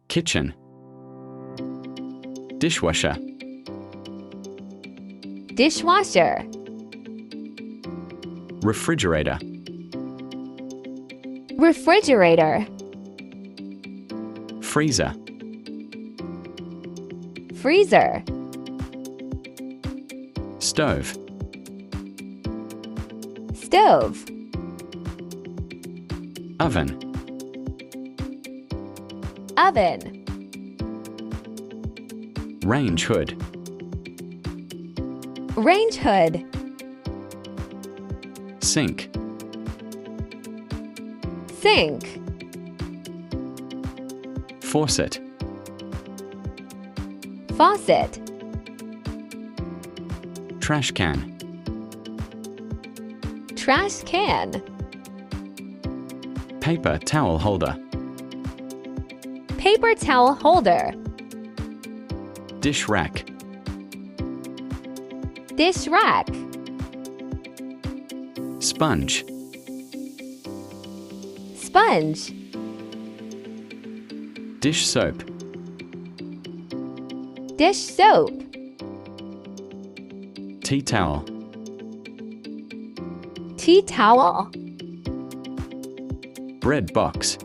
kitchen, dishwasher, dishwasher, refrigerator, refrigerator, freezer, freezer, stove, stove, oven, oven, range hood, range hood, sink, sink, faucet, faucet, trash can, trash can, paper towel holder, paper towel holder, dish rack, dish rack, sponge, sponge, dish soap, dish soap, tea towel, tea towel, bread box,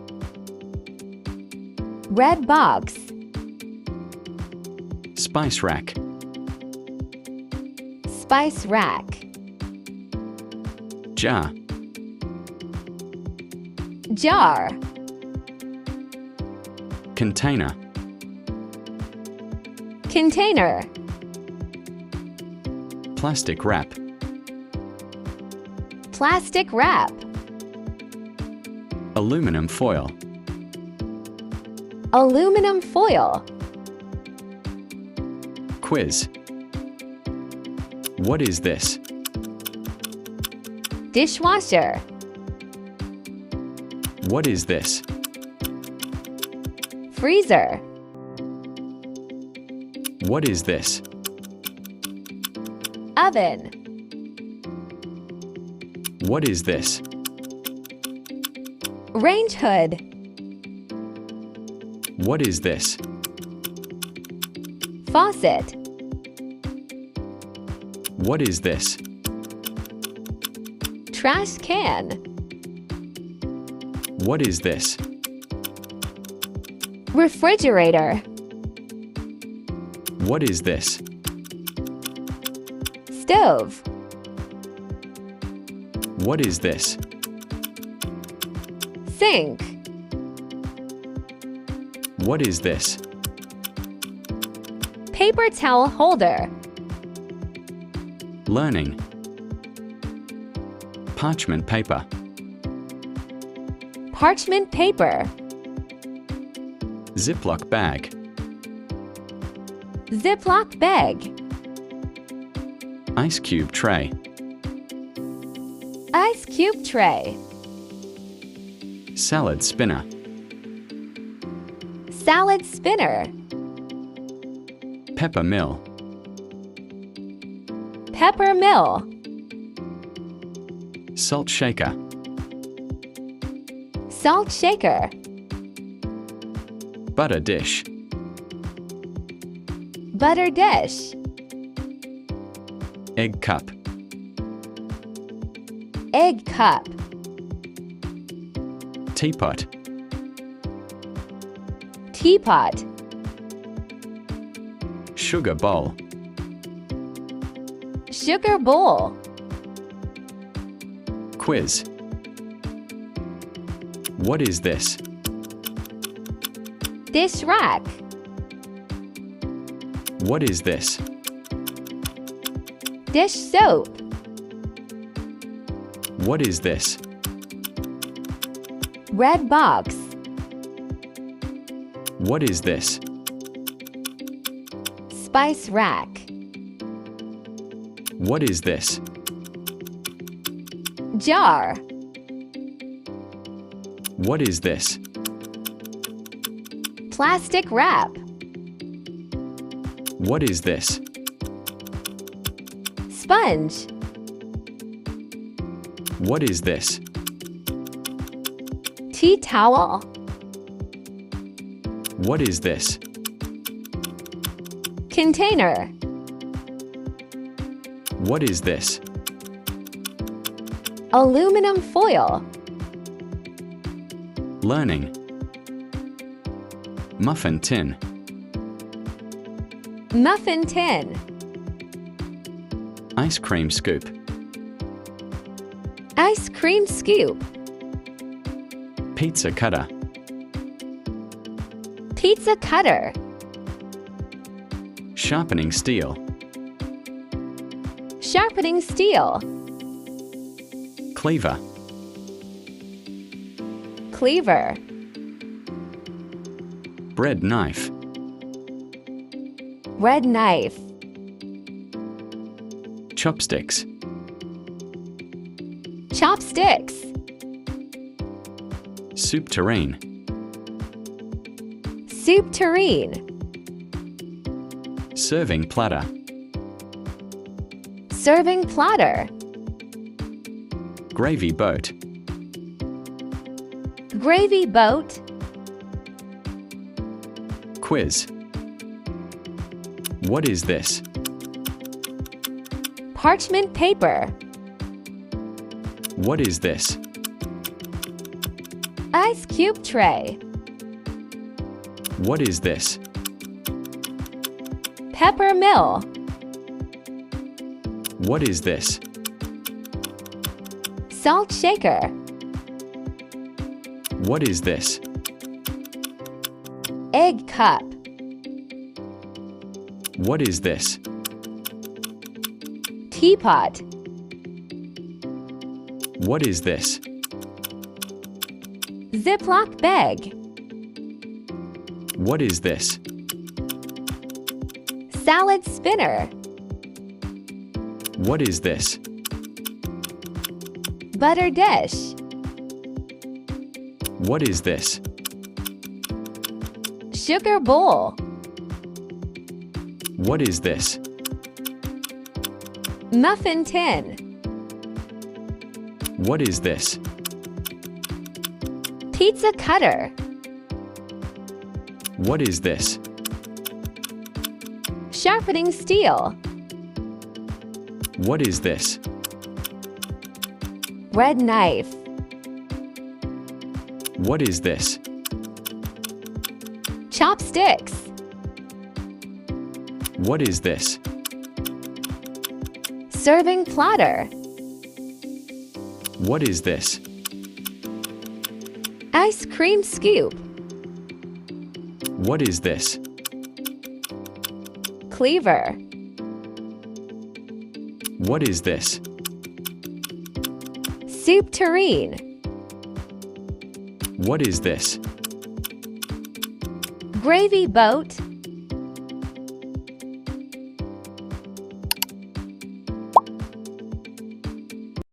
red box, spice rack, spice rack, jar, jar, container, container, plastic wrap, plastic wrap, aluminum foil, aluminum foil, quiz. What is this? dishwasher, What is this? freezer, What is this? oven, What is this? range hood, What is this? faucet, What is this? trash can, What is this? refrigerator, What is this? stove, What is this? sink, What is this? paper towel holder, Learning. Parchment paper, parchment paper, Ziploc bag, Ziploc bag, ice cube tray, ice cube tray, salad spinner, salad spinner, pepper mill, pepper mill, salt shaker, salt shaker, butter dish, butter dish, egg cup, egg cup, teapot, teapot, sugar bowl, sugar bowl, quiz. What is this? dish rack, What is this? dish soap, What is this? red box, What is this? spice rack, What is this? jar, What is this? plastic wrap, What is this? sponge, What is this? tea towel, What is this? Container. What is this? Aluminum foil. Learning. Muffin tin. Muffin tin. Ice cream scoop. Ice cream scoop. Pizza cutter. Pizza cutter. Sharpening steel. Sharpening steel. Cleaver. Cleaver. Bread knife. Red knife. Chopsticks. Chopsticks. Soup tureen. Soup tureen. Serving platter. Serving platter. Gravy boat. Gravy boat. Quiz. What is this? Parchment paper. What is this? Ice cube tray. What is this? Pepper mill. What is this? Salt shaker. What is this? Egg cup. What is this? Teapot. What is this? Ziploc bag. What is this? Salad spinner. What is this? Butter dish. What is this? Sugar bowl. What is this? Muffin tin. What is this? Pizza cutter. What is this? Sharpening steel. What is this? Red knife. What is this? Chopsticks. What is this? Serving platter. What is this? Ice cream scoop. What is this? Cleaver. What is this? Soup tureen. What is this? Gravy boat.